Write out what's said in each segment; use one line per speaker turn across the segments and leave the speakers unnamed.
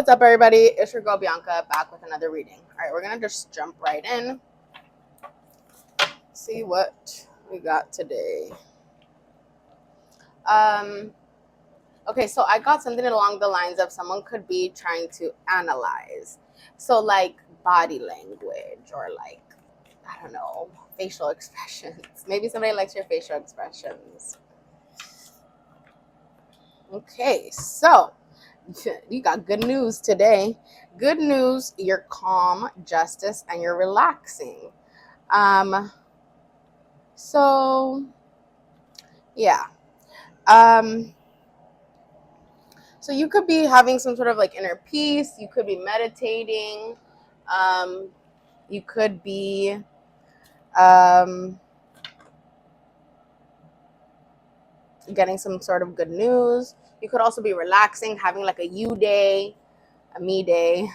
What's up, everybody? It's your girl Bianca back with another reading. All right, we're gonna just jump right in, see what we got today. Okay, so I got something along the lines of someone could be trying to analyze, so like body language or like I don't know, facial expressions. Maybe somebody likes your facial expressions. Okay, so you got good news today. Good news, you're calm, justice, and you're relaxing. So yeah. Um, so you could be having some sort of like inner peace. You could be meditating. Um, you could be getting some sort of good news. You could also be relaxing, having like a you day, a me day,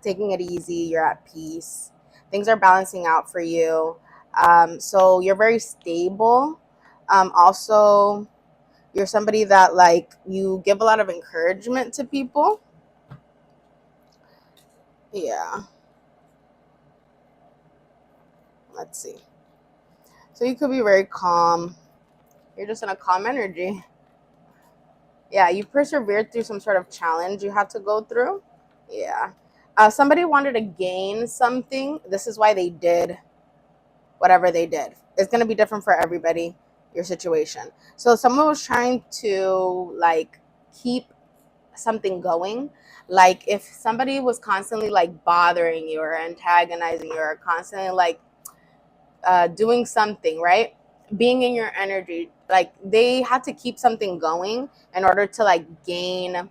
taking it easy. You're at peace. Things are balancing out for you. So you're very stable. Also, you're somebody that like you give a lot of encouragement to people. Yeah. Let's see. So you could be very calm. You're just in a calm energy. Yeah, you persevered through some sort of challenge you had to go through. Yeah. Somebody wanted to gain something. This is why they did whatever they did. It's going to be different for everybody, your situation. So someone was trying to like keep something going. Like if somebody was constantly like bothering you or antagonizing you or constantly like doing something, right? Being in your energy, like they had to keep something going in order to like gain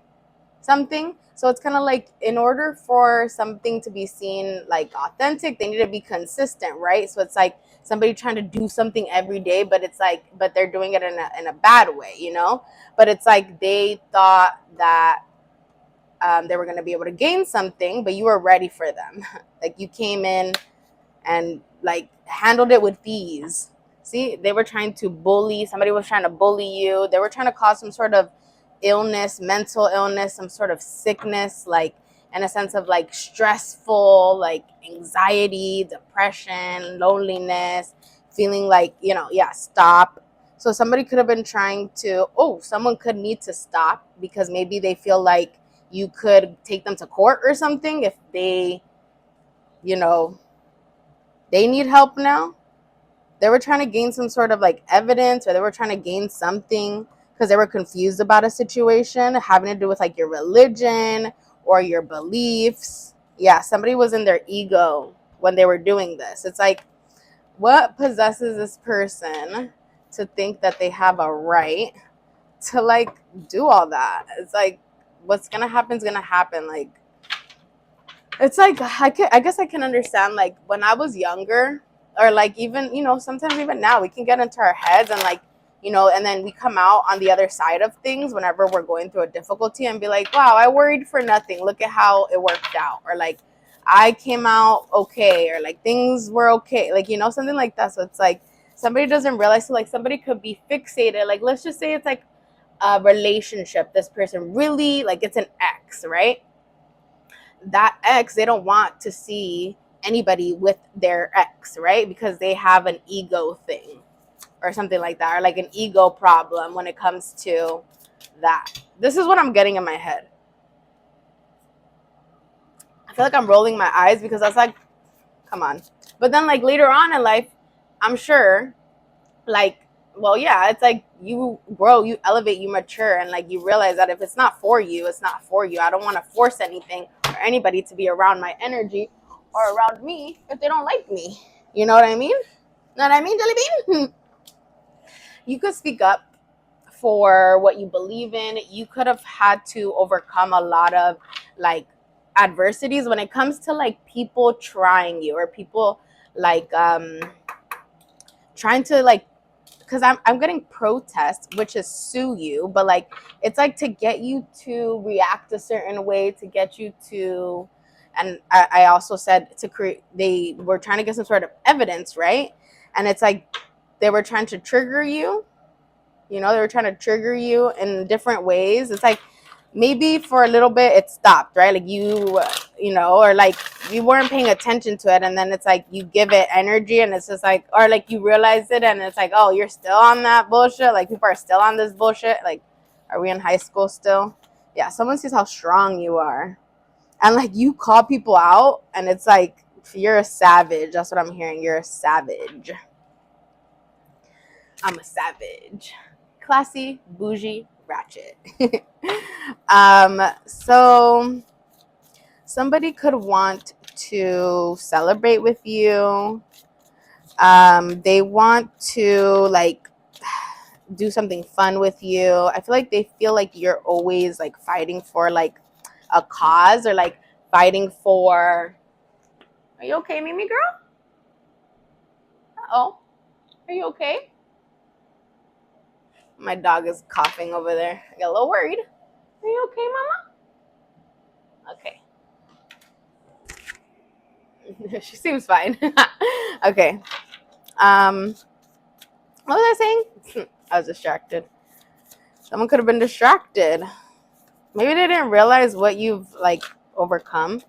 something. So it's kind of like in order for something to be seen like authentic, they need to be consistent, right? So it's like somebody trying to do something every day, but it's like, but they're doing it in a bad way, you know? But it's like they thought that they were going to be able to gain something, but you were ready for them. Like you came in and like handled it with ease. See, they were trying to bully, somebody was trying to bully you. They were trying to cause some sort of illness, mental illness, some sort of sickness, like in a sense of like stressful, like anxiety, depression, loneliness, feeling like, yeah, stop. So somebody could have been trying to, someone could need to stop because maybe they feel like you could take them to court or something if they, you know, they need help now. They were trying to gain some sort of like evidence, or they were trying to gain something because they were confused about a situation having to do with like your religion or your beliefs. Yeah, somebody was in their ego when they were doing this. It's like, what possesses this person to think that they have a right to like do all that? It's like, what's gonna happen is gonna happen. Like, it's like I guess I can understand like when I was younger, or like even sometimes even now we can get into our heads and like and then we come out on the other side of things whenever we're going through a difficulty and be like, wow, I worried for nothing, look at how it worked out, or like I came out okay, or like things were okay, like something like that. So it's like somebody doesn't realize, so like somebody could be fixated, like let's just say it's like a relationship, this person really like it's an ex, right? That ex, they don't want to see anybody with their ex, right? Because they have an ego thing or something like that, or like an ego problem when it comes to that. This is what I'm getting in my head. I feel like I'm rolling my eyes because that's like, come on. But then like later on in life, I'm sure like, well, yeah, it's like you grow, you elevate, you mature, and like you realize that if it's not for you, it's not for you. I don't want to force anything or anybody to be around my energy or around me if they don't like me. You know what I mean? Know what I mean, Jelly Bean? You could speak up for what you believe in. You could have had to overcome a lot of like adversities when it comes to like people trying you, or people like trying to like, because I'm getting protest, which is sue you, but like it's like to get you to react a certain way, to get you to, and I also said to create, they were trying to get some sort of evidence, right? And it's like they were trying to trigger you, they were trying to trigger you in different ways. It's like maybe for a little bit it stopped, right? Like you know, or like you weren't paying attention to it, and then it's like you give it energy and it's just like, or like you realize it and it's like, oh, you're still on that bullshit. Like people are still on this bullshit. Like, are we in high school still? Yeah, someone sees how strong you are. And like you call people out and it's like you're a savage. That's what I'm hearing. You're a savage. I'm a savage. Classy, bougie, ratchet. So somebody could want to celebrate with you. They want to like do something fun with you. I feel like they feel like you're always like fighting for like a cause, or like fighting for. Are you okay, Mimi girl? Oh, are you okay? My dog is coughing over there. I got a little worried. Are you okay, mama? Okay. She seems fine. Okay. What was I saying? I was distracted. Someone could have been distracted. Maybe they didn't realize what you've like overcome.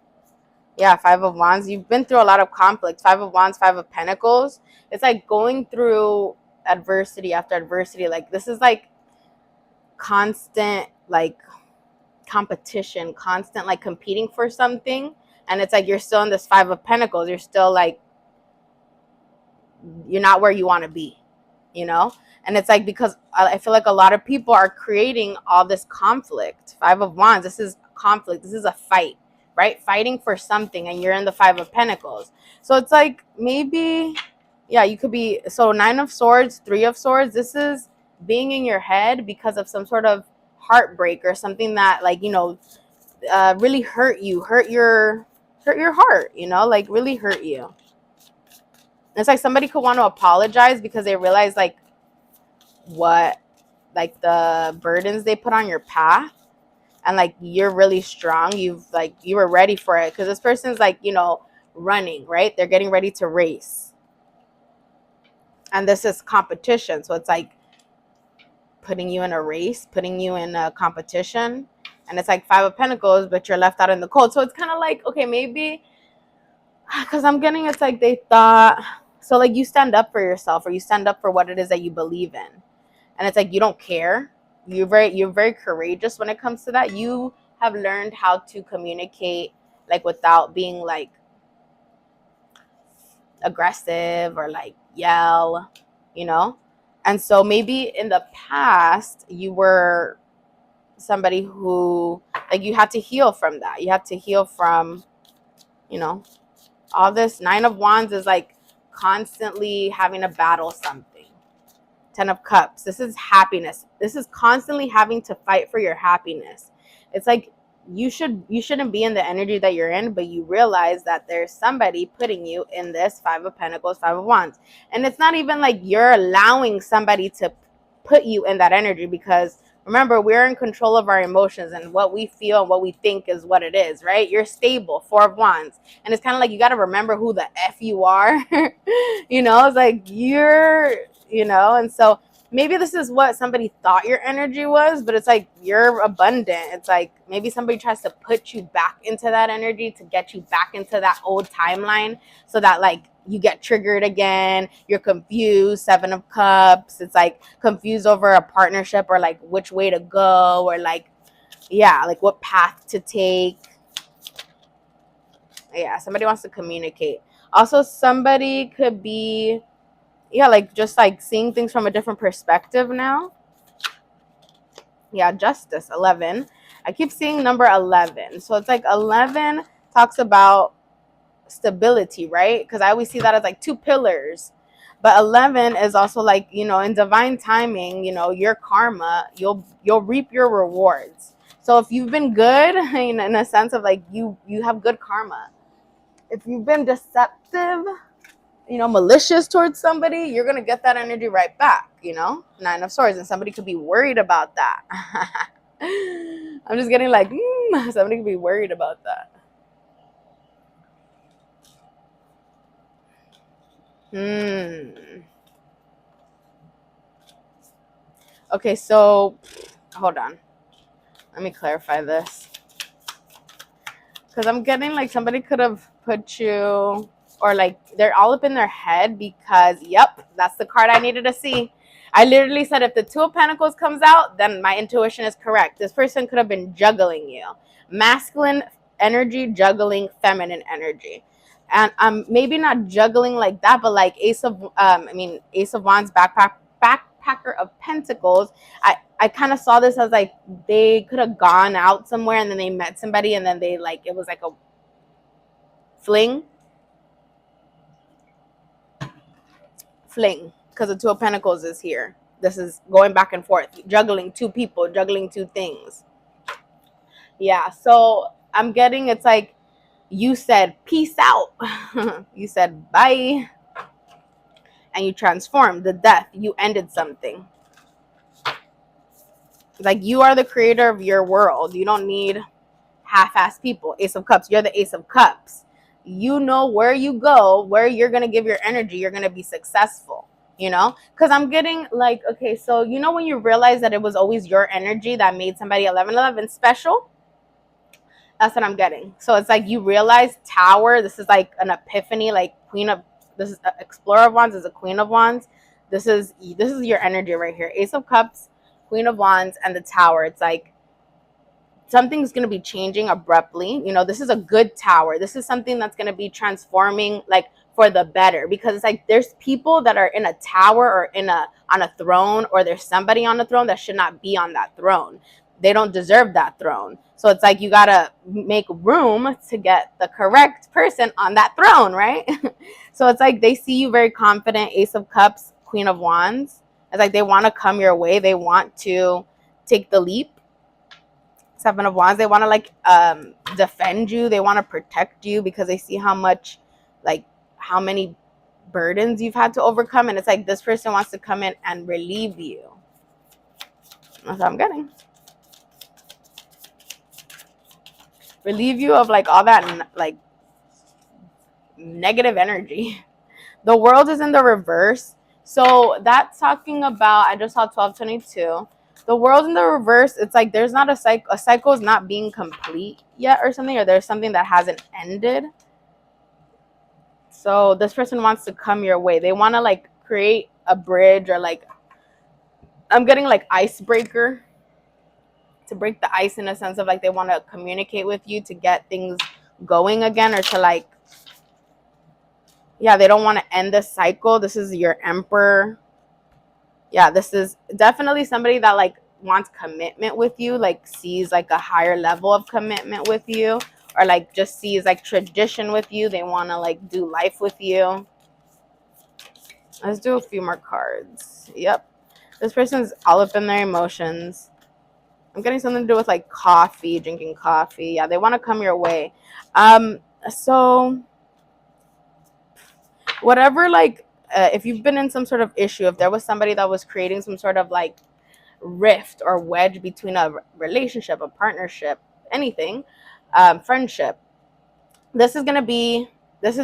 Yeah, Five of Wands. You've been through a lot of conflict. Five of Wands, Five of Pentacles. It's like going through adversity after adversity. Like this is like constant like competition, constant like competing for something. And it's like you're still in this Five of Pentacles. You're still like, you're not where you want to be, you know? And it's like, because I feel like a lot of people are creating all this conflict. Five of Wands, this is conflict. This is a fight, right? Fighting for something, and you're in the Five of Pentacles. So it's like maybe, yeah, you could be, so Nine of Swords, Three of Swords, this is being in your head because of some sort of heartbreak or something that like, you know, really hurt you, hurt your heart, you know, like really hurt you. It's like somebody could want to apologize because they realize like what, like the burdens they put on your path, and like you're really strong. You've like, you were ready for it, because this person's like, you know, running, right? They're getting ready to race, and this is competition. So it's like putting you in a race, putting you in a competition, and it's like Five of Pentacles, but you're left out in the cold. So it's kind of like, okay, maybe because I'm getting, it's like they thought, so like you stand up for yourself, or you stand up for what it is that you believe in, and it's like you don't care. You're very courageous when it comes to that. You have learned how to communicate like without being like aggressive or like yell, you know. And so maybe in the past you were somebody who like, you had to heal from that. You had to heal from, you know, all this. Nine of Wands is like constantly having to battle something. Ten of Cups, this is happiness. This is constantly having to fight for your happiness. It's like you shouldn't be in the energy that you're in, but you realize that there's somebody putting you in this Five of Pentacles, Five of Wands. And it's not even like you're allowing somebody to put you in that energy, because remember, we're in control of our emotions, and what we feel and what we think is what it is, right? You're stable, Four of Wands. And it's kind of like you got to remember who the F you are. You know, it's like you're, you know, and so maybe this is what somebody thought your energy was, but it's like you're abundant. It's like maybe somebody tries to put you back into that energy to get you back into that old timeline, so that like you get triggered again. You're confused. Seven of Cups. It's like confused over a partnership, or like which way to go, or like, yeah, like what path to take. Yeah, somebody wants to communicate. Also, somebody could be, yeah, like just like seeing things from a different perspective now. Yeah, Justice, 11. I keep seeing number 11. So it's like 11 talks about stability, right? Because I always see that as like two pillars. But 11 is also like, you know, in divine timing, you know, your karma, you'll reap your rewards. So if you've been good, in a sense of like you have good karma. If you've been deceptive, you know, malicious towards somebody, you're gonna get that energy right back, you know. Nine of Swords, and somebody could be worried about that. I'm just getting like, somebody could be worried about that. Okay, so hold on. Let me clarify this. Because I'm getting like somebody could have put you, or like they're all up in their head because, yep, that's the card I needed to see. I literally said if the Two of Pentacles comes out, then my intuition is correct. This person could have been juggling you. Masculine energy juggling feminine energy. And maybe not juggling like that, but like Ace of Wands, backpacker of Pentacles. I kind of saw this as like they could have gone out somewhere and then they met somebody and then they like it was like a fling because the Two of Pentacles is here. This is going back and forth, juggling two people, juggling two things. Yeah, so I'm getting it's like you said peace out. You said bye and you transformed the death. You ended something. Like you are the creator of your world. You don't need half-assed people. Ace of Cups. You're the Ace of Cups. You know where you go, where you're going to give your energy. You're going to be successful, you know? Because I'm getting like, okay, so you know when you realize that it was always your energy that made somebody 1111 special? That's what I'm getting. So it's like you realize Tower. This is like an epiphany, like this is Explorer of Wands is a Queen of Wands. This is your energy right here. Ace of Cups, Queen of Wands, and the Tower. It's like something's going to be changing abruptly. You know, this is a good Tower. This is something that's going to be transforming like for the better, because it's like there's people that are in a tower or on a throne, or there's somebody on the throne that should not be on that throne. They don't deserve that throne. So it's like you got to make room to get the correct person on that throne, right? So it's like they see you very confident. Ace of Cups, Queen of Wands. It's like they want to come your way. They want to take the leap. Seven of Wands, they want to like defend you. They want to protect you because they see how many burdens you've had to overcome. And it's like this person wants to come in and relieve you. That's what I'm getting. Relieve you of like all that like negative energy. The World is in the reverse. So that's talking about, I just saw 1222. The World in the reverse, it's like there's not a cycle is not being complete yet or something, or there's something that hasn't ended. So this person wants to come your way. They want to like create a bridge, or like I'm getting like icebreaker, to break the ice, in a sense of like they want to communicate with you to get things going again, or to like, yeah, they don't want to end the cycle. This is your Emperor. Yeah, this is definitely somebody that like wants commitment with you, like sees like a higher level of commitment with you, or like just sees like tradition with you. They want to like do life with you. Let's do a few more cards. Yep. This person's all up in their emotions. I'm getting something to do with like coffee, drinking coffee. Yeah, they want to come your way. So whatever, like, if you've been in some sort of issue, if there was somebody that was creating some sort of like rift or wedge between a relationship, a partnership, anything, friendship, this is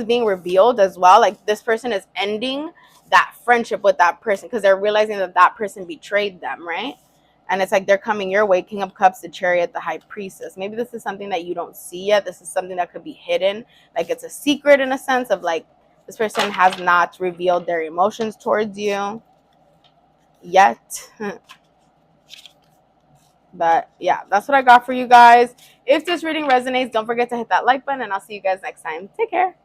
being revealed as well. Like this person is ending that friendship with that person because they're realizing that that person betrayed them, right? And it's like they're coming your way. King of Cups, the Chariot, the High Priestess. Maybe this is something that you don't see yet. This is something that could be hidden. Like it's a secret, in a sense of like this person has not revealed their emotions towards you yet. But yeah, that's what I got for you guys. If this reading resonates, don't forget to hit that like button, and I'll see you guys next time. Take care.